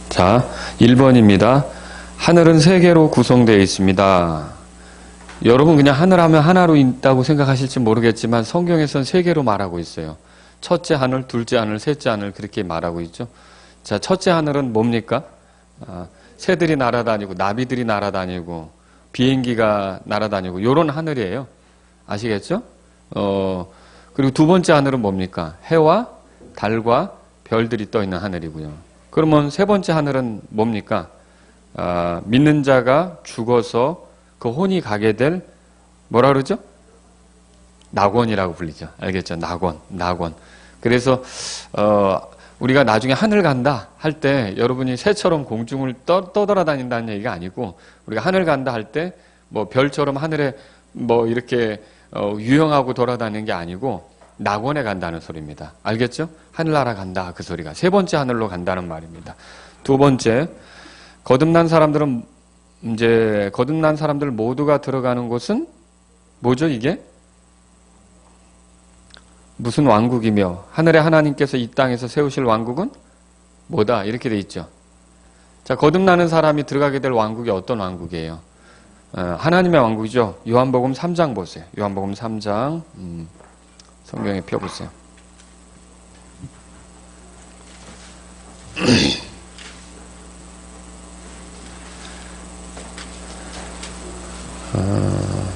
자, 1번입니다. 하늘은 세 개로 구성되어 있습니다. 여러분 그냥 하늘 하면 하나로 있다고 생각하실지 모르겠지만 성경에서는 세 개로 말하고 있어요. 첫째 하늘, 둘째 하늘, 셋째 하늘 그렇게 말하고 있죠. 자, 첫째 하늘은 뭡니까? 새들이 날아다니고 나비들이 날아다니고 비행기가 날아다니고 요런 하늘이에요. 아시겠죠? 그리고 두 번째 하늘은 뭡니까? 해와 달과 별들이 떠 있는 하늘이고요. 그러면 세 번째 하늘은 뭡니까? 믿는 자가 죽어서 그 혼이 가게 될 뭐라 그러죠? 낙원이라고 불리죠. 알겠죠? 낙원. 그래서 우리가 나중에 하늘 간다 할 때 여러분이 새처럼 공중을 떠돌아다닌다는 얘기가 아니고 우리가 하늘 간다 할 때 뭐 별처럼 하늘에 뭐 이렇게 유영하고 돌아다니는 게 아니고 낙원에 간다는 소리입니다. 알겠죠? 하늘나라 간다 그 소리가 세 번째 하늘로 간다는 말입니다. 두 번째, 거듭난 사람들 모두가 들어가는 곳은 뭐죠 이게? 무슨 왕국이며 하늘의 하나님께서 이 땅에서 세우실 왕국은 뭐다 이렇게 돼 있죠. 자, 거듭나는 사람이 들어가게 될 왕국이 어떤 왕국이에요? 하나님의 왕국이죠. 요한복음 3장 보세요. 요한복음 3장 성경에 펴보세요. 어,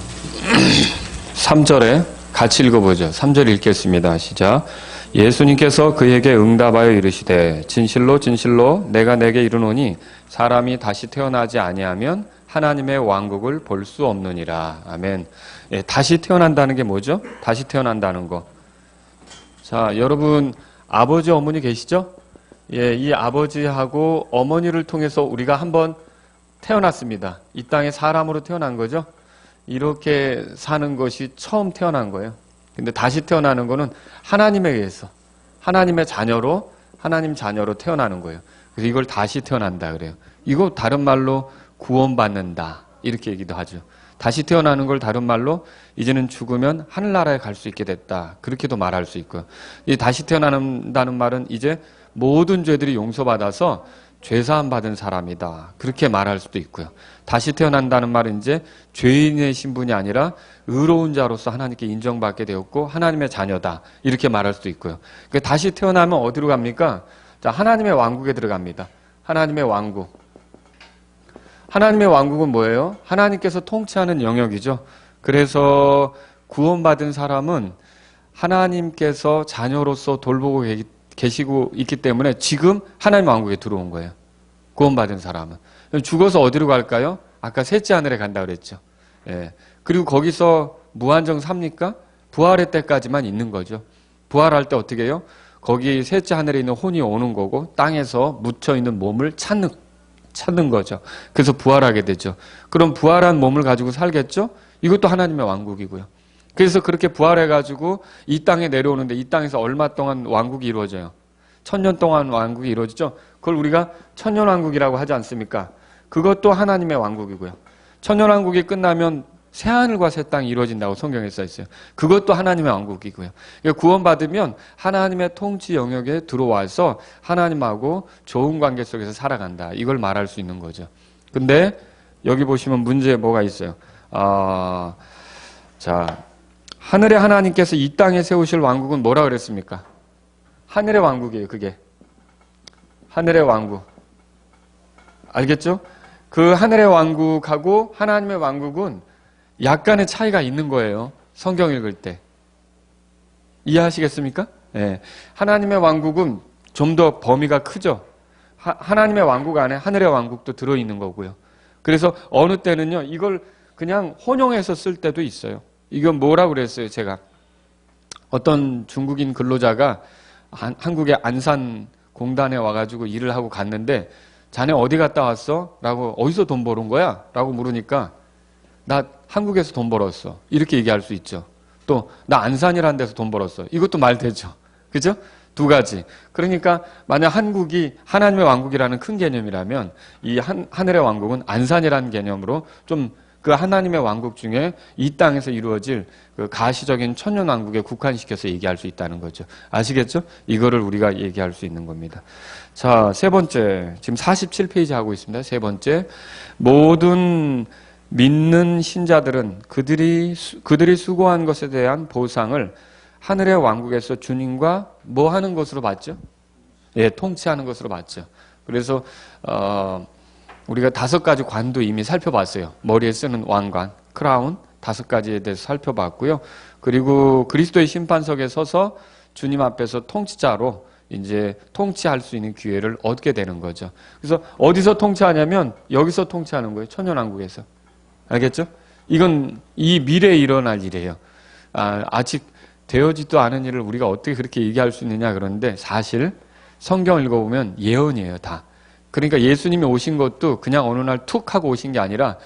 3절에 같이 읽어보죠. 3절 읽겠습니다. 시작. 예수님께서 그에게 응답하여 이르시되 진실로 진실로 내가 내게 이르노니 사람이 다시 태어나지 아니하면 하나님의 왕국을 볼 수 없느니라. 아멘. 예, 다시 태어난다는 게 뭐죠? 다시 태어난다는 거. 자, 여러분 아버지 어머니 계시죠? 예, 이 아버지하고 어머니를 통해서 우리가 한번 태어났습니다. 이 땅에 사람으로 태어난 거죠. 이렇게 사는 것이 처음 태어난 거예요. 근데 다시 태어나는 거는 하나님에 의해서 하나님의 자녀로 하나님 자녀로 태어나는 거예요. 그래서 이걸 다시 태어난다 그래요. 이거 다른 말로 구원받는다 이렇게 얘기도 하죠. 다시 태어나는 걸 다른 말로 이제는 죽으면 하늘나라에 갈 수 있게 됐다 그렇게도 말할 수 있고요. 이 다시 태어난다는 말은 이제 모든 죄들이 용서받아서 죄사함 받은 사람이다 그렇게 말할 수도 있고요. 다시 태어난다는 말은 이제 죄인의 신분이 아니라 의로운 자로서 하나님께 인정받게 되었고 하나님의 자녀다 이렇게 말할 수도 있고요. 그러니까 다시 태어나면 어디로 갑니까? 자, 하나님의 왕국에 들어갑니다. 하나님의 왕국. 하나님의 왕국은 뭐예요? 하나님께서 통치하는 영역이죠. 그래서 구원받은 사람은 하나님께서 자녀로서 돌보고 계시고 있기 때문에 지금 하나님 왕국에 들어온 거예요. 구원받은 사람은. 죽어서 어디로 갈까요? 아까 셋째 하늘에 간다 그랬죠. 예. 그리고 거기서 무한정 삽니까? 부활의 때까지만 있는 거죠. 부활할 때 어떻게 해요? 거기 셋째 하늘에 있는 혼이 오는 거고 땅에서 묻혀있는 몸을 찾는 거죠. 그래서 부활하게 되죠. 그럼 부활한 몸을 가지고 살겠죠? 이것도 하나님의 왕국이고요. 그래서 그렇게 부활해가지고 이 땅에 내려오는데 이 땅에서 얼마 동안 왕국이 이루어져요? 1000년 동안 왕국이 이루어지죠? 그걸 우리가 천년왕국이라고 하지 않습니까? 그것도 하나님의 왕국이고요. 천년왕국이 끝나면 새하늘과 새 땅이 이루어진다고 성경에 써 있어요. 그것도 하나님의 왕국이고요. 구원받으면 하나님의 통치 영역에 들어와서 하나님하고 좋은 관계 속에서 살아간다. 이걸 말할 수 있는 거죠. 근데 여기 보시면 문제 뭐가 있어요? 자, 하늘의 하나님께서 이 땅에 세우실 왕국은 뭐라 그랬습니까? 하늘의 왕국이에요. 그게 하늘의 왕국. 알겠죠? 그 하늘의 왕국하고 하나님의 왕국은 약간의 차이가 있는 거예요. 성경 읽을 때. 이해하시겠습니까? 네. 하나님의 왕국은 좀 더 범위가 크죠. 하나님의 왕국 안에 하늘의 왕국도 들어있는 거고요. 그래서 어느 때는요, 이걸 그냥 혼용해서 쓸 때도 있어요. 이건 뭐라고 그랬어요, 제가. 어떤 중국인 근로자가 한국의 안산 공단에 와가지고 일을 하고 갔는데, 자네 어디 갔다 왔어? 라고, 어디서 돈 벌은 거야? 라고 물으니까, 나 한국에서 돈 벌었어. 이렇게 얘기할 수 있죠. 또 나 안산이라는 데서 돈 벌었어. 이것도 말 되죠. 그죠? 두 가지. 그러니까 만약 한국이 하나님의 왕국이라는 큰 개념이라면 이 하늘의 왕국은 안산이라는 개념으로 좀 그 하나님의 왕국 중에 이 땅에서 이루어질 그 가시적인 천년왕국에 국한시켜서 얘기할 수 있다는 거죠. 아시겠죠? 이거를 우리가 얘기할 수 있는 겁니다. 자, 세 번째. 지금 47페이지 하고 있습니다. 세 번째. 모든 믿는 신자들은 그들이 수고한 것에 대한 보상을 하늘의 왕국에서 주님과 뭐 하는 것으로 봤죠? 예, 통치하는 것으로 봤죠. 그래서 우리가 5가지 관도 이미 살펴봤어요. 머리에 쓰는 왕관, 크라운 5가지에 대해서 살펴봤고요. 그리고 그리스도의 심판석에 서서 주님 앞에서 통치자로 이제 통치할 수 있는 기회를 얻게 되는 거죠. 그래서 어디서 통치하냐면 여기서 통치하는 거예요. 천년왕국에서. 알겠죠? 이건 이 미래에 일어날 일이에요. 아직 되어지도 않은 일을 우리가 어떻게 그렇게 얘기할 수 있느냐 그러는데 사실 성경 읽어보면 예언이에요, 다. 그러니까 예수님이 오신 것도 그냥 어느 날 툭 하고 오신 게 아니라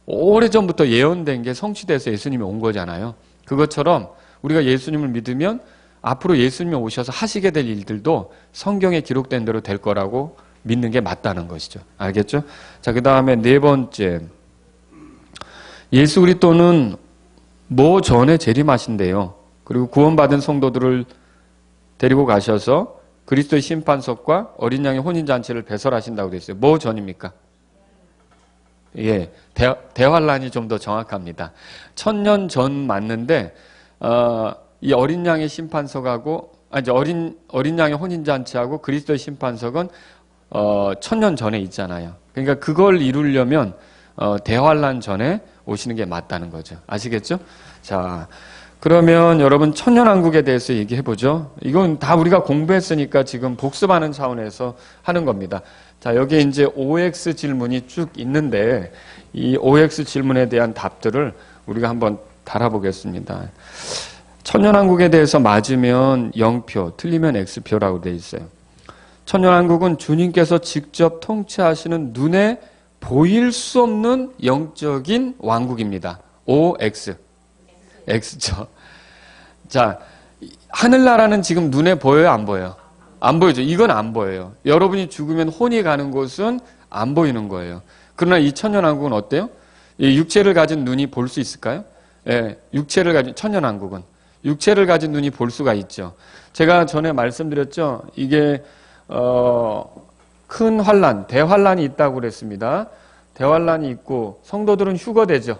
오래전부터 예언된 게 성취돼서 예수님이 온 거잖아요. 그것처럼 우리가 예수님을 믿으면 앞으로 예수님이 오셔서 하시게 될 일들도 성경에 기록된 대로 될 거라고 믿는 게 맞다는 것이죠. 알겠죠? 자, 그 다음에 네 번째. 예수 그리스도는 뭐 전에 재림하신대요. 그리고 구원받은 성도들을 데리고 가셔서 그리스도의 심판석과 어린 양의 혼인잔치를 배설하신다고 되어 있어요. 뭐 전입니까? 예, 대환란이 좀 더 정확합니다. 1000년 전 맞는데 이 어린 양의 심판석하고 이제 어린 양의 혼인잔치하고 그리스도의 심판석은 1000년 전에 있잖아요. 그러니까 그걸 이루려면 대환란 전에 오시는 게 맞다는 거죠. 아시겠죠? 자, 그러면 여러분 천년왕국에 대해서 얘기해보죠. 이건 다 우리가 공부했으니까 지금 복습하는 차원에서 하는 겁니다. 자, 여기에 이제 OX 질문이 쭉 있는데 이 OX 질문에 대한 답들을 우리가 한번 달아보겠습니다. 천년왕국에 대해서 맞으면 0표, 틀리면 X표라고 되어 있어요. 천년왕국은 주님께서 직접 통치하시는 눈에 보일 수 없는 영적인 왕국입니다. OX. X죠. 자, 하늘나라는 지금 눈에 보여요, 안 보여요? 안 보이죠. 이건 안 보여요. 여러분이 죽으면 혼이 가는 곳은 안 보이는 거예요. 그러나 이 천년왕국은 어때요? 이 육체를 가진 눈이 볼 수 있을까요? 예, 육체를 가진 천년왕국은 육체를 가진 눈이 볼 수가 있죠. 제가 전에 말씀드렸죠. 이게 큰 환란, 대환란이 있다고 그랬습니다. 대환란이 있고 성도들은 휴거되죠.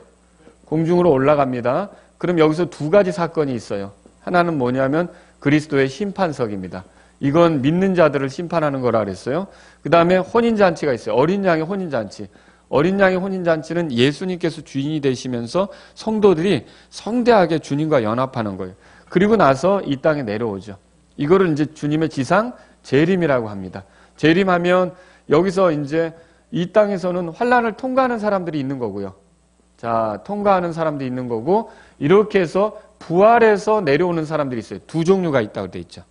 공중으로 올라갑니다. 그럼 여기서 2가지 사건이 있어요. 하나는 뭐냐면 그리스도의 심판석입니다. 이건 믿는 자들을 심판하는 거라 그랬어요. 그 다음에 혼인잔치가 있어요. 어린 양의 혼인잔치. 어린 양의 혼인잔치는 예수님께서 주인이 되시면서 성도들이 성대하게 주님과 연합하는 거예요. 그리고 나서 이 땅에 내려오죠. 이거를 이제 주님의 지상 재림이라고 합니다. 재림하면 여기서 이제 이 땅에서는 환란을 통과하는 사람들이 있는 거고요. 자, 통과하는 사람들이 있는 거고 이렇게 해서 부활해서 내려오는 사람들이 있어요. 2종류가 있다고 돼 있죠.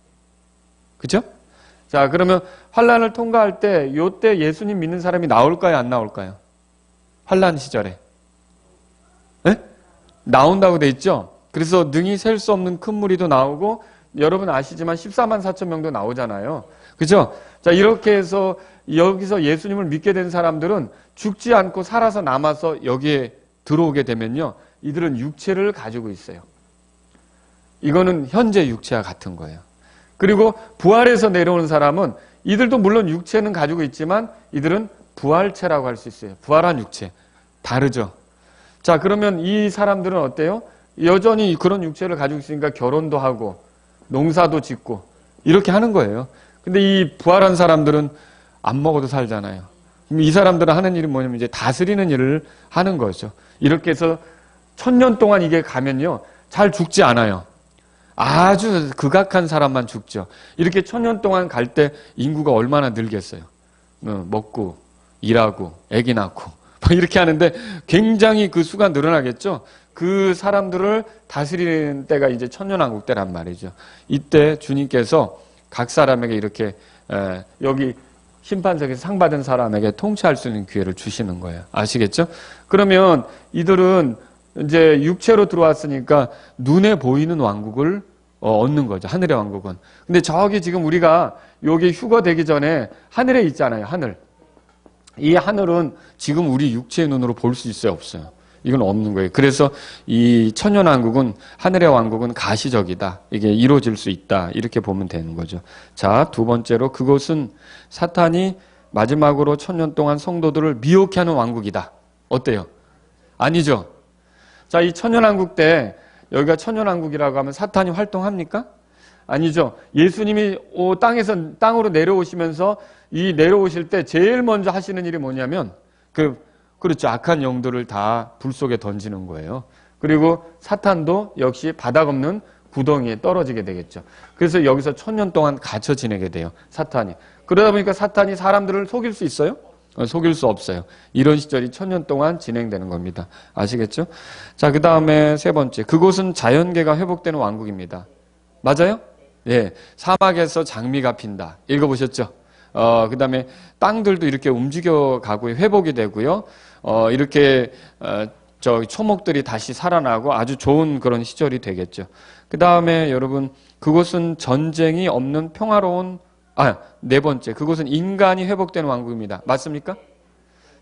그죠? 자, 그러면 환란을 통과할 때 요때 예수님 믿는 사람이 나올까요, 안 나올까요? 환란 시절에. 네? 나온다고 돼 있죠? 그래서 능히 셀 수 없는 큰 무리도 나오고 여러분 아시지만 14만 4천 명도 나오잖아요. 그죠? 자, 이렇게 해서 여기서 예수님을 믿게 된 사람들은 죽지 않고 살아서 남아서 여기에 들어오게 되면요. 이들은 육체를 가지고 있어요. 이거는 현재 육체와 같은 거예요. 그리고 부활해서 내려오는 사람은 이들도 물론 육체는 가지고 있지만 이들은 부활체라고 할 수 있어요. 부활한 육체. 다르죠. 자, 그러면 이 사람들은 어때요? 여전히 그런 육체를 가지고 있으니까 결혼도 하고 농사도 짓고 이렇게 하는 거예요. 근데 이 부활한 사람들은 안 먹어도 살잖아요. 그럼 이 사람들은 하는 일이 뭐냐면 이제 다스리는 일을 하는 거죠. 이렇게 해서 1000년 동안 이게 가면요. 잘 죽지 않아요. 아주 극악한 사람만 죽죠. 이렇게 1000년 동안 갈 때 인구가 얼마나 늘겠어요. 먹고 일하고 아기 낳고 이렇게 하는데 굉장히 그 수가 늘어나겠죠. 그 사람들을 다스리는 때가 이제 천년왕국 때란 말이죠. 이때 주님께서 각 사람에게 이렇게 여기 심판석에서 상 받은 사람에게 통치할 수 있는 기회를 주시는 거예요. 아시겠죠? 그러면 이들은 이제 육체로 들어왔으니까 눈에 보이는 왕국을 얻는 거죠. 하늘의 왕국은. 근데 저기 지금 우리가 여기 휴거되기 전에 하늘에 있잖아요. 하늘. 이 하늘은 지금 우리 육체의 눈으로 볼 수 있어요? 없어요? 이건 없는 거예요. 그래서 이 천년왕국은, 하늘의 왕국은 가시적이다. 이게 이루어질 수 있다. 이렇게 보면 되는 거죠. 자, 두 번째로 그것은 사탄이 마지막으로 천년 동안 성도들을 미혹해 하는 왕국이다. 어때요? 아니죠. 자, 이 천년왕국 때 여기가 천년왕국이라고 하면 사탄이 활동합니까? 아니죠. 예수님이 땅으로 내려오시면서 이 내려오실 때 제일 먼저 하시는 일이 뭐냐면 그렇죠. 악한 영들을 다 불 속에 던지는 거예요. 그리고 사탄도 역시 바닥 없는 구덩이에 떨어지게 되겠죠. 그래서 여기서 천년 동안 갇혀 지내게 돼요. 사탄이. 그러다 보니까 사탄이 사람들을 속일 수 있어요? 속일 수 없어요. 이런 시절이 천년 동안 진행되는 겁니다. 아시겠죠? 자, 그 다음에 세 번째. 그곳은 자연계가 회복되는 왕국입니다. 맞아요? 예. 사막에서 장미가 핀다. 읽어보셨죠? 그 다음에 땅들도 이렇게 움직여가고 회복이 되고요. 이렇게, 초목들이 다시 살아나고 아주 좋은 그런 시절이 되겠죠. 그 다음에 여러분, 그곳은 전쟁이 없는 평화로운, 네 번째. 그곳은 인간이 회복되는 왕국입니다. 맞습니까?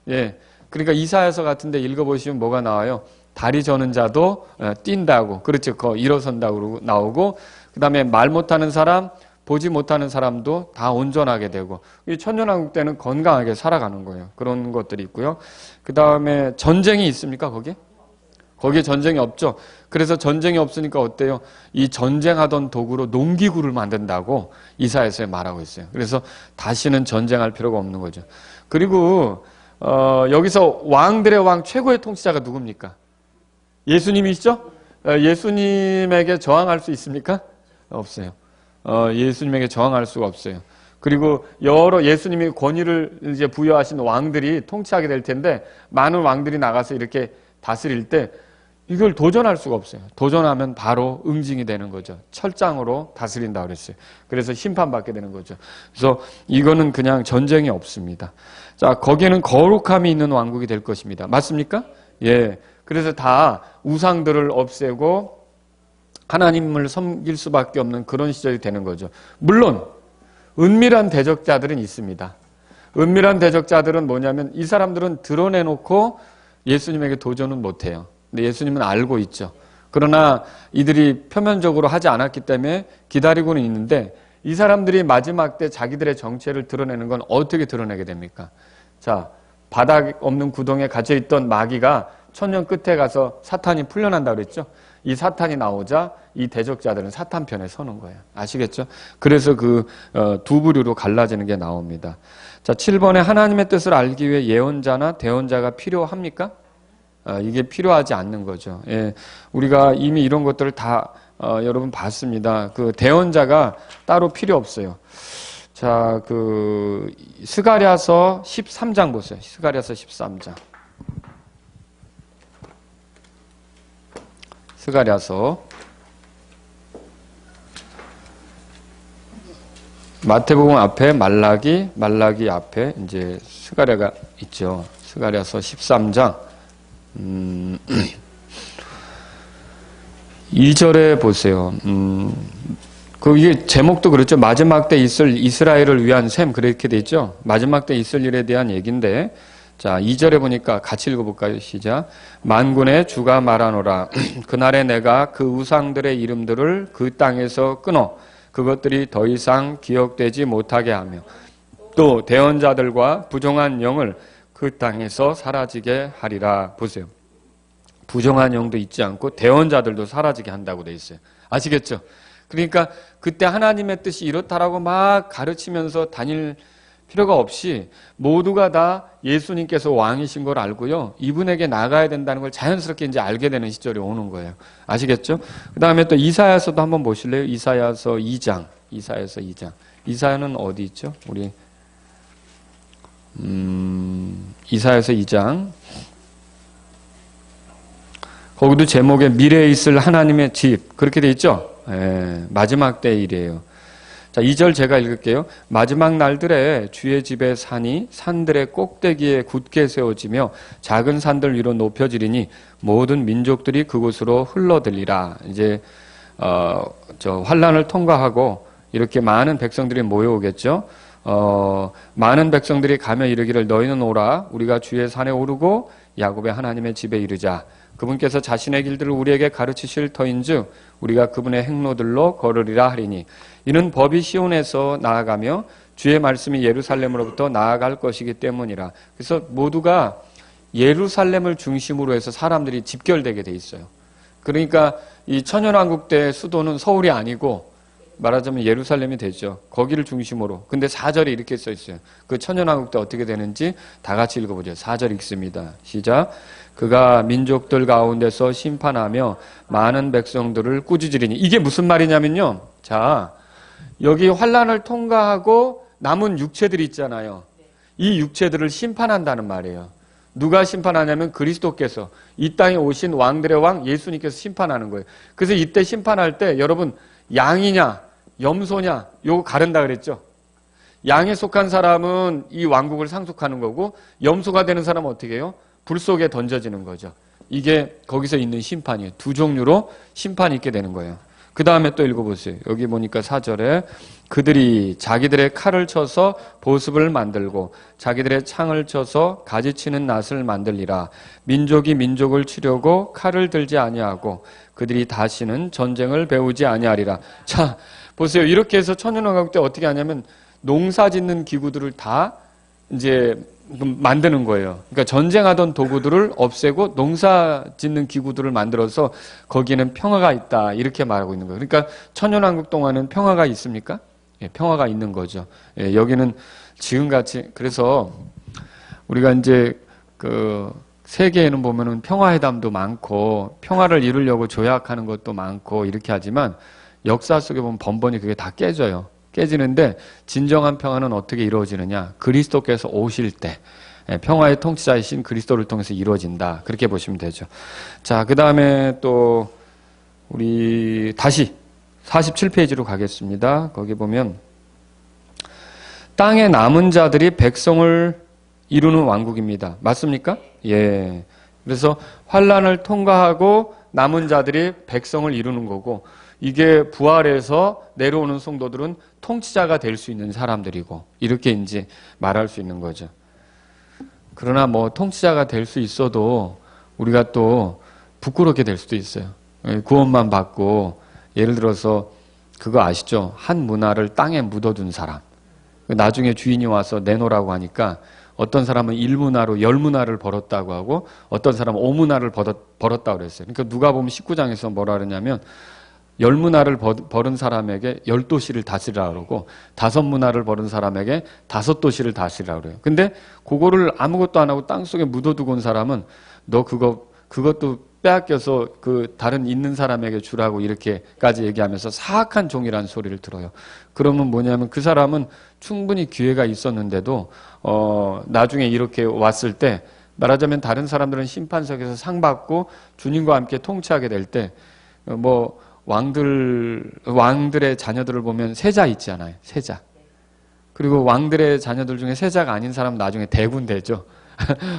예. 그러니까 이사야서 같은데 읽어보시면 뭐가 나와요? 다리 저는 자도 뛴다고. 그렇죠. 일어선다고 나오고, 그 다음에 말 못하는 사람, 보지 못하는 사람도 다 온전하게 되고, 이 천년왕국 때는 건강하게 살아가는 거예요. 그런 것들이 있고요. 그 다음에 전쟁이 있습니까, 거기에? 거기에 전쟁이 없죠. 그래서 전쟁이 없으니까 어때요? 이 전쟁하던 도구로 농기구를 만든다고 이사야서에 말하고 있어요. 그래서 다시는 전쟁할 필요가 없는 거죠. 그리고 여기서 왕들의 왕 최고의 통치자가 누굽니까? 예수님이시죠? 예수님에게 저항할 수 있습니까? 없어요. 예수님에게 저항할 수가 없어요. 그리고 여러 예수님이 권위를 이제 부여하신 왕들이 통치하게 될 텐데, 많은 왕들이 나가서 이렇게 다스릴 때 이걸 도전할 수가 없어요. 도전하면 바로 응징이 되는 거죠. 철장으로 다스린다고 그랬어요. 그래서 심판받게 되는 거죠. 그래서 이거는 그냥 전쟁이 없습니다. 자, 거기에는 거룩함이 있는 왕국이 될 것입니다. 맞습니까? 예. 그래서 다 우상들을 없애고 하나님을 섬길 수밖에 없는 그런 시절이 되는 거죠. 물론 은밀한 대적자들은 있습니다. 은밀한 대적자들은 뭐냐면 이 사람들은 드러내놓고 예수님에게 도전은 못해요. 근데 예수님은 알고 있죠. 그러나 이들이 표면적으로 하지 않았기 때문에 기다리고는 있는데, 이 사람들이 마지막 때 자기들의 정체를 드러내는 건 어떻게 드러내게 됩니까? 자, 바닥 없는 구덩이에 갇혀있던 마귀가 천년 끝에 가서 사탄이 풀려난다고 그랬죠. 이 사탄이 나오자 이 대적자들은 사탄 편에 서는 거예요. 아시겠죠? 그래서 두 부류로 갈라지는 게 나옵니다. 자, 7번에 하나님의 뜻을 알기 위해 예언자나 대언자가 필요합니까? 이게 필요하지 않는 거죠. 예, 우리가 이미 이런 것들을 다 여러분 봤습니다. 그 대언자가 따로 필요 없어요. 자, 스가랴서 13장 보세요. 스가랴서 13장. 스가랴서. 마태복음 앞에 말라기 앞에 이제 스가랴가 있죠. 스가랴서 13장. 2절에 보세요. 이게 제목도 그렇죠. 마지막 때 있을 이스라엘을 위한 셈, 그렇게 돼 있죠. 마지막 때 있을 일에 대한 얘기인데, 자, 2절에 보니까 같이 읽어볼까요? 시작. 만군의 주가 말하노라. 그날에 내가 그 우상들의 이름들을 그 땅에서 끊어 그것들이 더 이상 기억되지 못하게 하며, 또 대언자들과 부정한 영을 그 땅에서 사라지게 하리라. 보세요. 부정한 영도 있지 않고 대언자들도 사라지게 한다고 돼 있어요. 아시겠죠? 그러니까 그때 하나님의 뜻이 이렇다라고 막 가르치면서 다닐 필요가 없이 모두가 다 예수님께서 왕이신 걸 알고요. 이분에게 나가야 된다는 걸 자연스럽게 이제 알게 되는 시절이 오는 거예요. 아시겠죠? 그 다음에 또 이사야서도 한번 보실래요? 이사야서 2장. 이사야서 2장. 이사야는 어디 있죠? 우리 이사야서 2장. 거기도 제목에 미래에 있을 하나님의 집, 그렇게 돼 있죠? 예, 마지막 때 일이에요. 자, 2절 제가 읽을게요. 마지막 날들에 주의 집의 산이 산들의 꼭대기에 굳게 세워지며 작은 산들 위로 높여지리니 모든 민족들이 그곳으로 흘러들리라. 이제 환란을 통과하고 이렇게 많은 백성들이 모여오겠죠. 많은 백성들이 가며 이르기를 너희는 오라 우리가 주의 산에 오르고 야곱의 하나님의 집에 이르자. 그분께서 자신의 길들을 우리에게 가르치실 터인즉 우리가 그분의 행로들로 걸으리라 하리니 이는 법이 시온에서 나아가며 주의 말씀이 예루살렘으로부터 나아갈 것이기 때문이라. 그래서 모두가 예루살렘을 중심으로 해서 사람들이 집결되게 돼 있어요. 그러니까 이 천연왕국 때 수도는 서울이 아니고 말하자면 예루살렘이 되죠. 거기를 중심으로. 근데 4절에 이렇게 써 있어요. 그 천연왕국 때 어떻게 되는지 다 같이 읽어보죠. 4절 읽습니다. 시작. 그가 민족들 가운데서 심판하며 많은 백성들을 꾸짖으리니. 이게 무슨 말이냐면요. 자, 여기 환란을 통과하고 남은 육체들이 있잖아요. 이 육체들을 심판한다는 말이에요. 누가 심판하냐면 그리스도께서 이 땅에 오신 왕들의 왕 예수님께서 심판하는 거예요. 그래서 이때 심판할 때 여러분 양이냐 염소냐 요거 가른다 그랬죠. 양에 속한 사람은 이 왕국을 상속하는 거고 염소가 되는 사람은 어떻게 해요? 불 속에 던져지는 거죠. 이게 거기서 있는 심판이에요. 두 종류로 심판이 있게 되는 거예요. 그 다음에 또 읽어보세요. 여기 보니까 4절에 그들이 자기들의 칼을 쳐서 보습을 만들고 자기들의 창을 쳐서 가지치는 낫을 만들리라. 민족이 민족을 치려고 칼을 들지 아니하고 그들이 다시는 전쟁을 배우지 아니하리라. 자, 보세요. 이렇게 해서 천연왕국 때 어떻게 하냐면 농사 짓는 기구들을 다 이제 만드는 거예요. 그러니까 전쟁하던 도구들을 없애고 농사 짓는 기구들을 만들어서 거기에는 평화가 있다. 이렇게 말하고 있는 거예요. 그러니까 천연왕국 동안은 평화가 있습니까? 예, 평화가 있는 거죠. 예, 여기는 지금같이 그래서 우리가 이제 그 세계에는 보면은 평화회담도 많고 평화를 이루려고 조약하는 것도 많고 이렇게 하지만 역사 속에 보면 번번이 그게 다 깨져요. 깨지는데 진정한 평화는 어떻게 이루어지느냐? 그리스도께서 오실 때 평화의 통치자이신 그리스도를 통해서 이루어진다. 그렇게 보시면 되죠. 자, 그 다음에 또 우리 다시 47페이지로 가겠습니다. 거기 보면 땅의 남은 자들이 백성을 이루는 왕국입니다. 맞습니까? 예. 그래서 환란을 통과하고 남은 자들이 백성을 이루는 거고 이게 부활해서 내려오는 성도들은 통치자가 될 수 있는 사람들이고 이렇게 이제 말할 수 있는 거죠. 그러나 뭐 통치자가 될 수 있어도 우리가 또 부끄럽게 될 수도 있어요. 구원만 받고 예를 들어서 그거 아시죠? 한 문화를 땅에 묻어둔 사람. 나중에 주인이 와서 내놓으라고 하니까 어떤 사람은 1문화로 10문화를 벌었다고 하고 어떤 사람은 5문화를 벌었다고 그랬어요. 그러니까 누가 보면 19장에서 뭐라 그러냐면 10문화를 벌은 사람에게 10도시를 다스리라 그러고 5문화를 벌은 사람에게 5도시를 다스리라 그래요. 근데 그거를 아무것도 안 하고 땅속에 묻어두고 온 사람은 너 그것도 빼앗겨서 그 다른 있는 사람에게 주라고 이렇게까지 얘기하면서 사악한 종이라는 소리를 들어요. 그러면 뭐냐면 그 사람은 충분히 기회가 있었는데도 나중에 이렇게 왔을 때 말하자면 다른 사람들은 심판석에서 상 받고 주님과 함께 통치하게 될 때 뭐 왕들의 자녀들을 보면 세자 있잖아요. 세자. 그리고 왕들의 자녀들 중에 세자가 아닌 사람은 나중에 대군 되죠.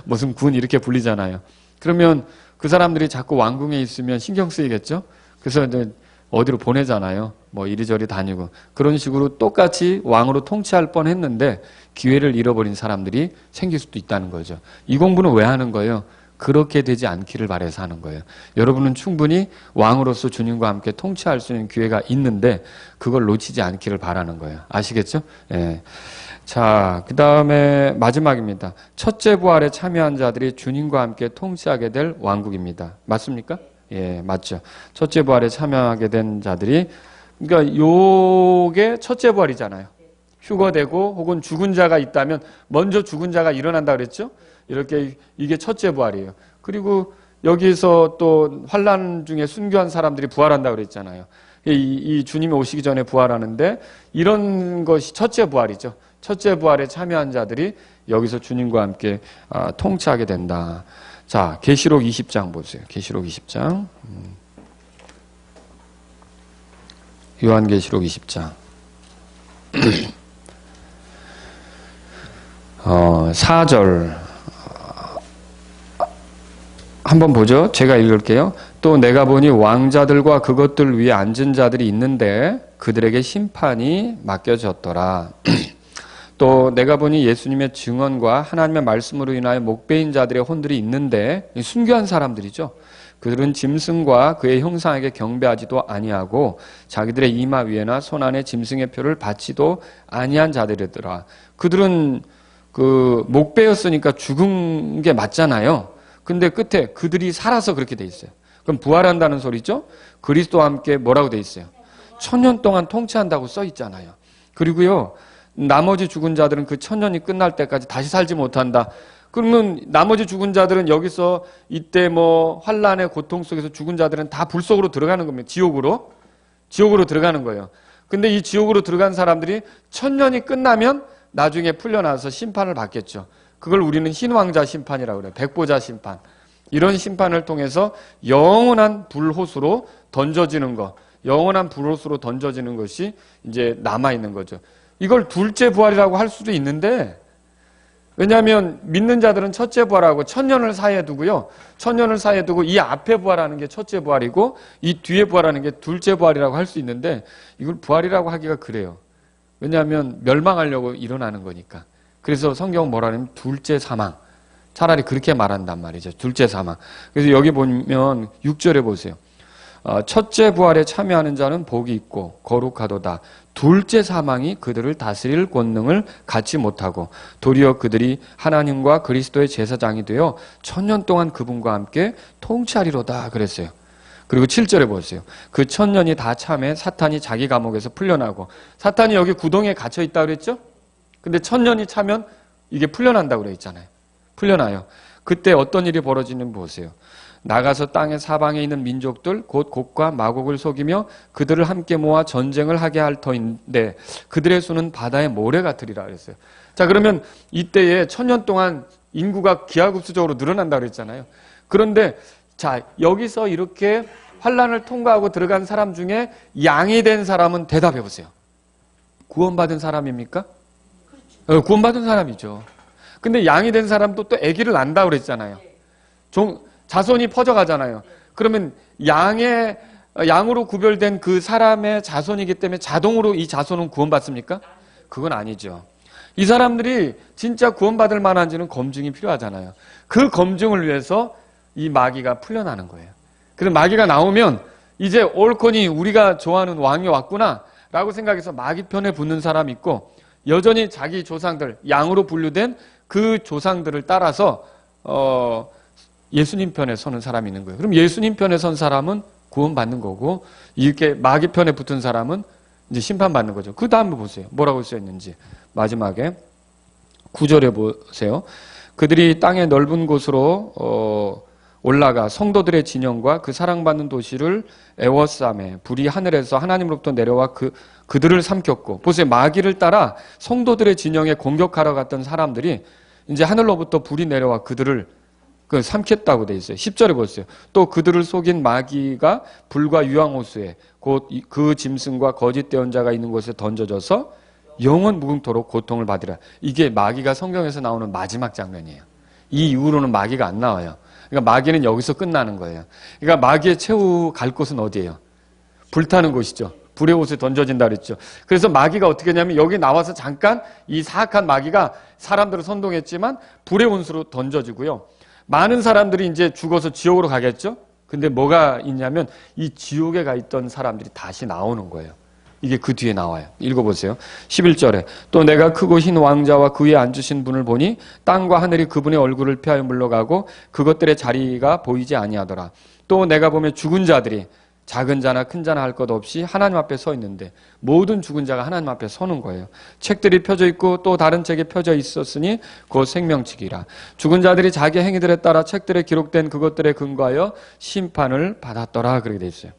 무슨 군 이렇게 불리잖아요. 그러면 그 사람들이 자꾸 왕궁에 있으면 신경 쓰이겠죠. 그래서 이제 어디로 보내잖아요. 뭐 이리저리 다니고. 그런 식으로 똑같이 왕으로 통치할 뻔했는데 기회를 잃어버린 사람들이 생길 수도 있다는 거죠. 이 공부는 왜 하는 거예요? 그렇게 되지 않기를 바라서 하는 거예요. 여러분은 충분히 왕으로서 주님과 함께 통치할 수 있는 기회가 있는데 그걸 놓치지 않기를 바라는 거예요. 아시겠죠? 예. 자, 그 다음에 마지막입니다. 첫째 부활에 참여한 자들이 주님과 함께 통치하게 될 왕국입니다. 맞습니까? 예, 맞죠. 첫째 부활에 참여하게 된 자들이 그러니까 요게 첫째 부활이잖아요. 휴거되고 혹은 죽은 자가 있다면 먼저 죽은 자가 일어난다 그랬죠? 이렇게 이게 첫째 부활이에요. 그리고 여기서 또 환난 중에 순교한 사람들이 부활한다 그랬잖아요. 이 주님이 오시기 전에 부활하는데 이런 것이 첫째 부활이죠. 첫째 부활에 참여한 자들이 여기서 주님과 함께 통치하게 된다. 자, 계시록 20장 보세요. 계시록 20장. 요한계시록 20장. 4절. 한번 보죠. 제가 읽을게요. 또 내가 보니 왕자들과 그것들 위에 앉은 자들이 있는데 그들에게 심판이 맡겨졌더라. 또 내가 보니 예수님의 증언과 하나님의 말씀으로 인하여 목배인 자들의 혼들이 있는데 순교한 사람들이죠. 그들은 짐승과 그의 형상에게 경배하지도 아니하고 자기들의 이마 위에나 손 안에 짐승의 표를 받지도 아니한 자들이더라. 그들은 그 목배였으니까 죽은 게 맞잖아요. 근데 끝에 그들이 살아서 그렇게 돼 있어요. 그럼 부활한다는 소리죠? 그리스도와 함께 뭐라고 돼 있어요? 1000년 동안 통치한다고 써 있잖아요. 그리고요, 나머지 죽은 자들은 그 1000년이 끝날 때까지 다시 살지 못한다. 그러면 나머지 죽은 자들은 여기서 이때 뭐 환란의 고통 속에서 죽은 자들은 다 불 속으로 들어가는 겁니다. 지옥으로 들어가는 거예요. 근데 이 지옥으로 들어간 사람들이 1000년이 끝나면 나중에 풀려나서 심판을 받겠죠. 그걸 우리는 흰왕자 심판이라고 그래요. 백보자 심판. 이런 심판을 통해서 영원한 불호수로 던져지는 것, 영원한 불호수로 던져지는 것이 이제 남아있는 거죠. 이걸 둘째 부활이라고 할 수도 있는데, 왜냐하면 믿는 자들은 첫째 부활하고 1000년을 사이에 두고요. 1000년을 사이에 두고 이 앞에 부활하는 게 첫째 부활이고 이 뒤에 부활하는 게 둘째 부활이라고 할 수 있는데, 이걸 부활이라고 하기가 그래요. 왜냐하면 멸망하려고 일어나는 거니까. 그래서 성경은 뭐라냐면 둘째 사망. 차라리 그렇게 말한단 말이죠. 둘째 사망. 그래서 여기 보면 6절에 보세요. 첫째 부활에 참여하는 자는 복이 있고 거룩하도다. 둘째 사망이 그들을 다스릴 권능을 갖지 못하고 도리어 그들이 하나님과 그리스도의 제사장이 되어 1000년 동안 그분과 함께 통치하리로다 그랬어요. 그리고 7절에 보세요. 그 1000년이 다 참에 사탄이 자기 감옥에서 풀려나고, 사탄이 여기 구덩이에 갇혀 있다고 그랬죠? 근데 1000년이 차면 이게 풀려난다고 그랬잖아요. 풀려나요. 그때 어떤 일이 벌어지는지 보세요. 나가서 땅의 사방에 있는 민족들 곧 곡과 마곡을 속이며 그들을 함께 모아 전쟁을 하게 할 터인데 그들의 수는 바다의 모래 같으리라 그랬어요. 자, 그러면 이때에 1000년 동안 인구가 기하급수적으로 늘어난다고 그랬잖아요. 그런데 자, 여기서 이렇게 환란을 통과하고 들어간 사람 중에 양이 된 사람은 대답해 보세요. 구원받은 사람입니까? 구원받은 사람이죠. 근데 양이 된 사람도 또 아기를 낳는다고 그랬잖아요. 자손이 퍼져가잖아요. 그러면 양으로 구별된 그 사람의 자손이기 때문에 자동으로 이 자손은 구원받습니까? 그건 아니죠. 이 사람들이 진짜 구원받을 만한지는 검증이 필요하잖아요. 그 검증을 위해서 이 마귀가 풀려나는 거예요. 그래서 마귀가 나오면 이제 옳거니 우리가 좋아하는 왕이 왔구나 라고 생각해서 마귀 편에 붙는 사람이 있고, 여전히 자기 조상들, 양으로 분류된 그 조상들을 따라서 예수님 편에 서는 사람이 있는 거예요. 그럼 예수님 편에 선 사람은 구원받는 거고, 이렇게 마귀 편에 붙은 사람은 이제 심판받는 거죠. 그 다음에 보세요. 뭐라고 써있는지. 마지막에 9절에 보세요. 그들이 땅의 넓은 곳으로 올라가 성도들의 진영과 그 사랑받는 도시를 에워싸매 불이 하늘에서 하나님으로부터 내려와 그들을 삼켰고, 보세요. 마귀를 따라 성도들의 진영에 공격하러 갔던 사람들이 이제 하늘로부터 불이 내려와 그들을 삼켰다고 돼 있어요. 10절에 보세요. 또 그들을 속인 마귀가 불과 유황호수에 곧 그 짐승과 거짓 대언자가 있는 곳에 던져져서 영원 무궁토록 고통을 받으라. 이게 마귀가 성경에서 나오는 마지막 장면이에요. 이 이후로는 마귀가 안 나와요. 그러니까 마귀는 여기서 끝나는 거예요. 그러니까 마귀의 최후 갈 곳은 어디예요? 불타는 곳이죠. 불의 옷에 던져진다 그랬죠. 그래서 마귀가 어떻게 하냐면 여기 나와서 잠깐 이 사악한 마귀가 사람들을 선동했지만 불의 온수로 던져지고요. 많은 사람들이 이제 죽어서 지옥으로 가겠죠. 근데 뭐가 있냐면 이 지옥에 가 있던 사람들이 다시 나오는 거예요. 이게 그 뒤에 나와요. 읽어보세요. 11절에 또 내가 크고 흰 왕자와 그 위에 앉으신 분을 보니 땅과 하늘이 그분의 얼굴을 피하여 물러가고 그것들의 자리가 보이지 아니하더라. 또 내가 보면 죽은 자들이 작은 자나 큰 자나 할 것 없이 하나님 앞에 서 있는데, 모든 죽은 자가 하나님 앞에 서는 거예요. 책들이 펴져 있고 또 다른 책에 펴져 있었으니 곧 생명책이라. 죽은 자들이 자기 행위들에 따라 책들에 기록된 그것들에 근거하여 심판을 받았더라. 그렇게 돼 있어요.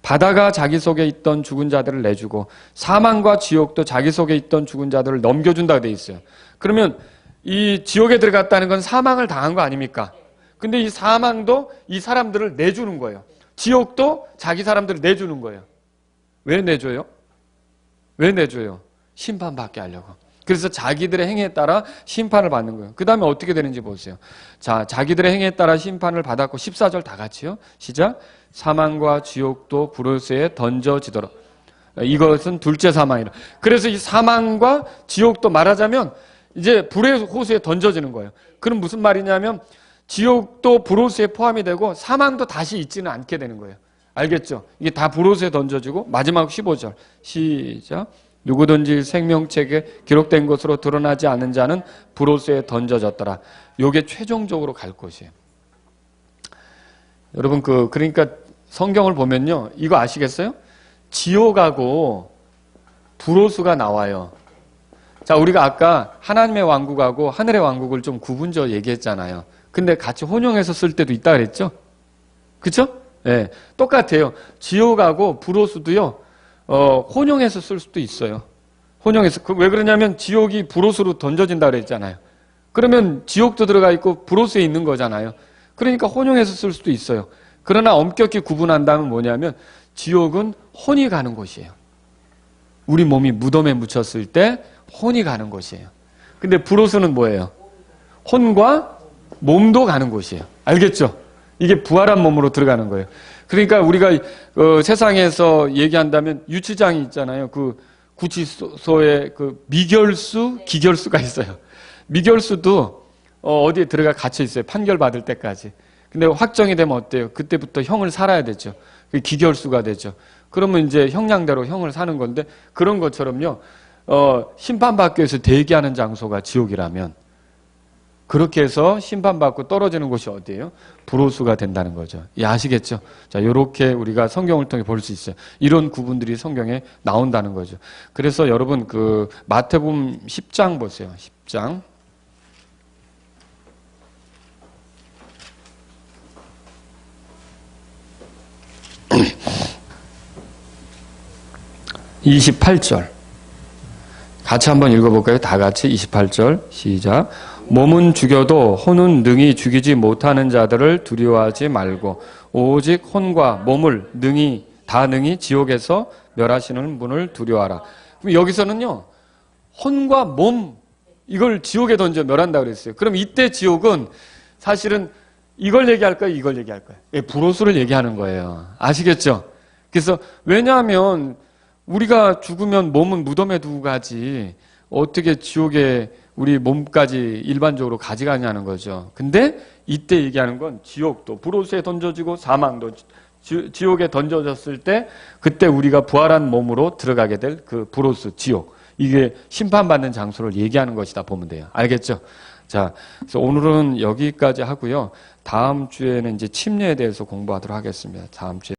바다가 자기 속에 있던 죽은 자들을 내주고 사망과 지옥도 자기 속에 있던 죽은 자들을 넘겨준다고 돼 있어요. 그러면 이 지옥에 들어갔다는 건 사망을 당한 거 아닙니까? 근데 이 사망도 이 사람들을 내주는 거예요. 지옥도 자기 사람들을 내주는 거예요. 왜 내줘요? 왜 내줘요? 심판받게 하려고. 그래서 자기들의 행위에 따라 심판을 받는 거예요. 그 다음에 어떻게 되는지 보세요. 자, 자기들의 행위에 따라 심판을 받았고 14절 다 같이요. 시작. 사망과 지옥도 불호수에 던져지도록. 이것은 둘째 사망이라. 그래서 이 사망과 지옥도 말하자면 이제 불의 호수에 던져지는 거예요. 그럼 무슨 말이냐면 지옥도 불호수에 포함이 되고 사망도 다시 있지는 않게 되는 거예요. 알겠죠? 이게 다 불호수에 던져지고 마지막 15절 시작. 누구든지 생명책에 기록된 것으로 드러나지 않은 자는 불호수에 던져졌더라. 요게 최종적으로 갈 곳이에요. 여러분 그러니까 성경을 보면요. 이거 아시겠어요? 지옥하고 불호수가 나와요. 자, 우리가 아까 하나님의 왕국하고 하늘의 왕국을 좀 구분져 얘기했잖아요. 근데 같이 혼용해서 쓸 때도 있다 그랬죠? 그쵸? 예. 똑같아요. 지옥하고 불호수도요, 혼용해서 쓸 수도 있어요. 혼용해서. 왜 그러냐면 지옥이 불호수로 던져진다 그랬잖아요. 그러면 지옥도 들어가 있고 불호수에 있는 거잖아요. 그러니까 혼용해서 쓸 수도 있어요. 그러나 엄격히 구분한다면 뭐냐면 지옥은 혼이 가는 곳이에요. 우리 몸이 무덤에 묻혔을 때 혼이 가는 곳이에요. 근데 불호수는 뭐예요? 혼과 몸도 가는 곳이에요. 알겠죠? 이게 부활한 몸으로 들어가는 거예요. 그러니까 우리가 세상에서 얘기한다면 유치장이 있잖아요. 그 구치소에 그 미결수, 기결수가 있어요. 미결수도 어디에 들어가 갇혀 있어요. 판결 받을 때까지. 근데 확정이 되면 어때요? 그때부터 형을 살아야 되죠. 기결수가 되죠. 그러면 이제 형량대로 형을 사는 건데 그런 것처럼요. 심판받기 위해서 대기하는 장소가 지옥이라면 그렇게 해서 심판받고 떨어지는 곳이 어디예요? 불호수가 된다는 거죠. 예, 아시겠죠? 자, 요렇게 우리가 성경을 통해 볼 수 있어요. 이런 구분들이 성경에 나온다는 거죠. 그래서 여러분 마태복음 10장 보세요. 10장. 28절. 같이 한번 읽어볼까요? 다 같이 28절 시작. 몸은 죽여도 혼은 능히 죽이지 못하는 자들을 두려워하지 말고 오직 혼과 몸을 능히 지옥에서 멸하시는 분을 두려워하라. 그럼 여기서는요. 혼과 몸 이걸 지옥에 던져 멸한다 그랬어요. 그럼 이때 지옥은 사실은 이걸 얘기할 거예요? 이걸 얘기할 거예요? 예, 불호수를 얘기하는 거예요. 아시겠죠? 그래서 왜냐하면 우리가 죽으면 몸은 무덤에 두고 가지 어떻게 지옥에 우리 몸까지 일반적으로 가져가냐는 거죠. 근데 이때 얘기하는 건 지옥도 불호수에 던져지고 사망도 지옥에 던져졌을 때 그때 우리가 부활한 몸으로 들어가게 될 그 불호수 지옥 이게 심판받는 장소를 얘기하는 것이다 보면 돼요. 알겠죠? 자, 그래서 오늘은 여기까지 하고요. 다음 주에는 이제 침례에 대해서 공부하도록 하겠습니다. 다음 주에.